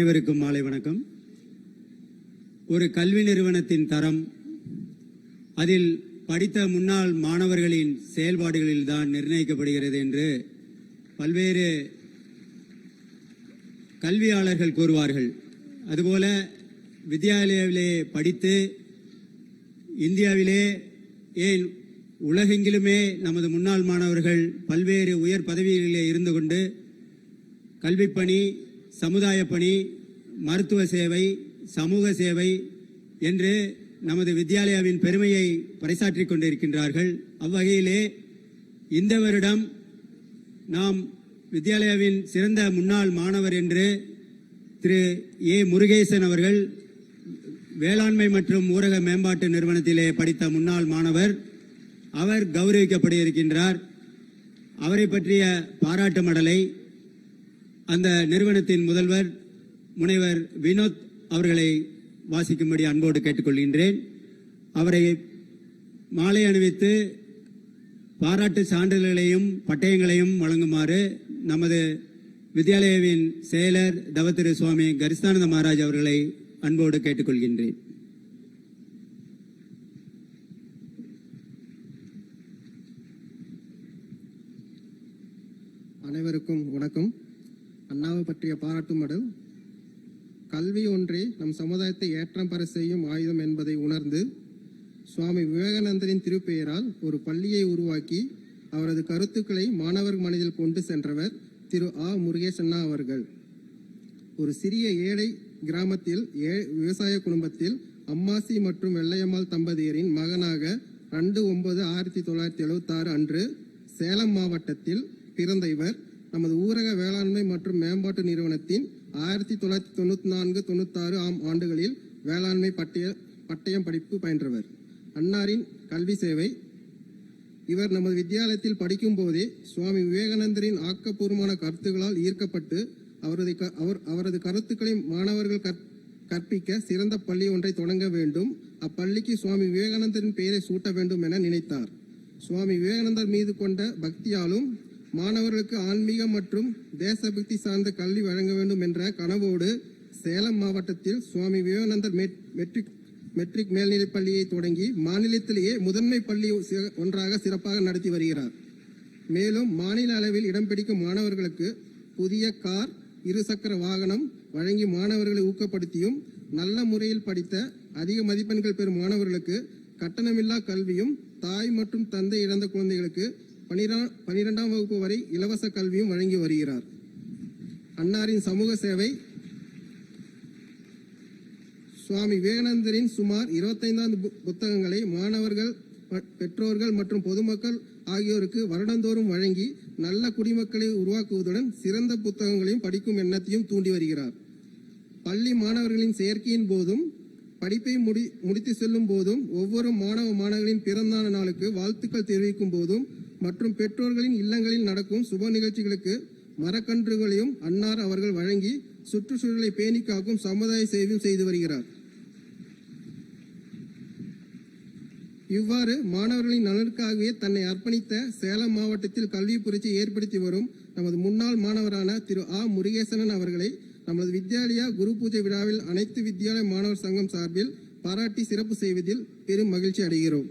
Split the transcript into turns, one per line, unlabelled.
அனைவருக்கும் மாலை வணக்கம். ஒரு கல்வி நிறுவனத்தின் தரம் அதில் படித்த முன்னாள் மாணவர்களின் செயல்பாடுகளில் தான் நிர்ணயிக்கப்படுகிறது என்று பல்வேறு கல்வியாளர்கள் கூறுவார்கள். அதுபோல வித்யாலயாவிலே படித்து இந்தியாவிலே ஏன் உலகெங்கிலுமே நமது முன்னாள் மாணவர்கள் பல்வேறு உயர் பதவிகளிலே இருந்து கொண்டு கல்விப்பணி, சமுதாய பணி, மருத்துவ சேவை, சமூக சேவை என்று நமது வித்யாலயாவின் பெருமையை பறைசாற்றிக் கொண்டிருக்கின்றார்கள். அவ்வகையிலே இந்த வருடம் நாம் வித்யாலயாவின் சிறந்த முன்னாள் மாணவர் என்று திரு ஏ முருகேசன் அவர்கள் வேளாண்மை மற்றும் ஊரக மேம்பாட்டு நிறுவனத்திலே படித்த முன்னாள் மாணவர், அவர் கௌரவிக்கப்பட இருக்கின்றார். அவரை பற்றிய பாராட்டு மடலை அந்த நிறுவனத்தின் முதல்வர் முனைவர் வினோத் அவர்களை வாசிக்கும்படி அன்போடு கேட்டுக்கொள்கின்றேன். அவரை மாலை அணிவித்து பாராட்டு சான்றிதழ்களையும் பட்டயங்களையும் வழங்குமாறு நமது வித்யாலயாவின் செயலர் தவத்திரு சுவாமி கரிஸ்தானந்த மகாராஜ் அவர்களை அன்போடு கேட்டுக்கொள்கின்றேன்.
அனைவருக்கும் வணக்கம். அண்ணாவை பற்றிய பாராட்டு மடல். கல்வி ஒன்றே நம் சமுதாயத்தை ஏற்றம் பெற செய்யும் ஆயுதம் என்பதை உணர்ந்து சுவாமி விவேகானந்தரின் திருப்பெயரால் ஒரு பள்ளியை உருவாக்கி அவரது கருத்துக்களை மாணவர் மனதில் கொண்டு சென்றவர் திரு ஆ முருகேசண்ணா அவர்கள். ஒரு சிறிய ஏழை கிராமத்தில் விவசாய குடும்பத்தில் அம்மாசி மற்றும் வெள்ளையம்மாள் தம்பதியரின் மகனாக 2/9/1976 அன்று சேலம் மாவட்டத்தில் பிறந்த இவர் நமது ஊரக வேளாண்மை மற்றும் மேம்பாட்டு நிறுவனத்தின் 1994-96 ஆண்டுகளில் வேளாண்மை பட்டயம் படிப்பு பயின்றவர். அன்னாரின் கல்வி சேவை. இவர் நமது வித்தியாலயத்தில் படிக்கும் போதே சுவாமி விவேகானந்தரின் ஆக்கப்பூர்வமான கருத்துக்களால் ஈர்க்கப்பட்டு அவரது கருத்துக்களை மாணவர்கள் கற்பிக்க சிறந்த பள்ளி ஒன்றை தொடங்க வேண்டும், அப்பள்ளிக்கு சுவாமி விவேகானந்தரின் பெயரை சூட்ட வேண்டும் என நினைத்தார். சுவாமி விவேகானந்தர் மீது கொண்ட பக்தியாலும் மாணவர்களுக்கு ஆன்மீக மற்றும் தேசபக்தி சார்ந்த கல்வி வழங்க வேண்டும் என்ற கனவோடு சேலம் மாவட்டத்தில் சுவாமி விவேகானந்தர் மெட்ரிக் மேல்நிலைப் பள்ளியை தொடங்கி மாநிலத்திலேயே முதன்மை பள்ளி ஒன்றாக சிறப்பாக நடத்தி வருகிறார். மேலும் மாநில அளவில் இடம் பிடிக்கும் மாணவர்களுக்கு புதிய கார், இருசக்கர வாகனம் வழங்கி மாணவர்களை ஊக்கப்படுத்தியும் நல்ல முறையில் படித்த அதிக மதிப்பெண்கள் பெறும் மாணவர்களுக்கு கட்டணமில்லா கல்வியும், தாய் மற்றும் தந்தை இழந்த குழந்தைகளுக்கு 12ஆம் வகுப்பு வரை இலவச கல்வியும் வழங்கி வருகிறார். அன்னாரின் சமூக சேவை. சுவாமி விவேகானந்தரின் சுமார் 25 புத்தகங்களை மாணவர்கள், பெற்றோர்கள் மற்றும் பொதுமக்கள் ஆகியோருக்கு வருடந்தோறும் வழங்கி நல்ல குடிமக்களை உருவாக்குவதுடன் சிறந்த புத்தகங்களையும் படிக்கும் எண்ணத்தையும் தூண்டி வருகிறார். பள்ளி மாணவர்களின் சேர்க்கையின் போதும் படிப்பை முடித்து செல்லும் போதும் ஒவ்வொரு மாணவர்களின் பிறந்த நாளுக்கு வாழ்த்துக்கள் தெரிவிக்கும் போதும் மற்றும் பெற்றோர்களின் இல்லங்களில் நடக்கும் சுப நிகழ்ச்சிகளுக்கு மரக்கன்றுகளையும் அன்னார் அவர்கள் வழங்கி சுற்றுச்சூழலை பேணி காக்கும் சமுதாய சேவையும் செய்து வருகிறார். இவ்வாறு மாணவர்களின் நலனுக்காகவே தன்னை அர்ப்பணித்த சேலம் மாவட்டத்தில் கல்வி புரட்சியை ஏற்படுத்தி வரும் நமது முன்னாள் மாணவரான திரு ஆ முருகேசனன் அவர்களை நமது வித்யாலயா குரு பூஜை விழாவில் அனைத்து வித்யாலய மாணவர் சங்கம் சார்பில் பாராட்டி சிறப்பு செய்வதில் பெரும் மகிழ்ச்சி அடைகிறோம்.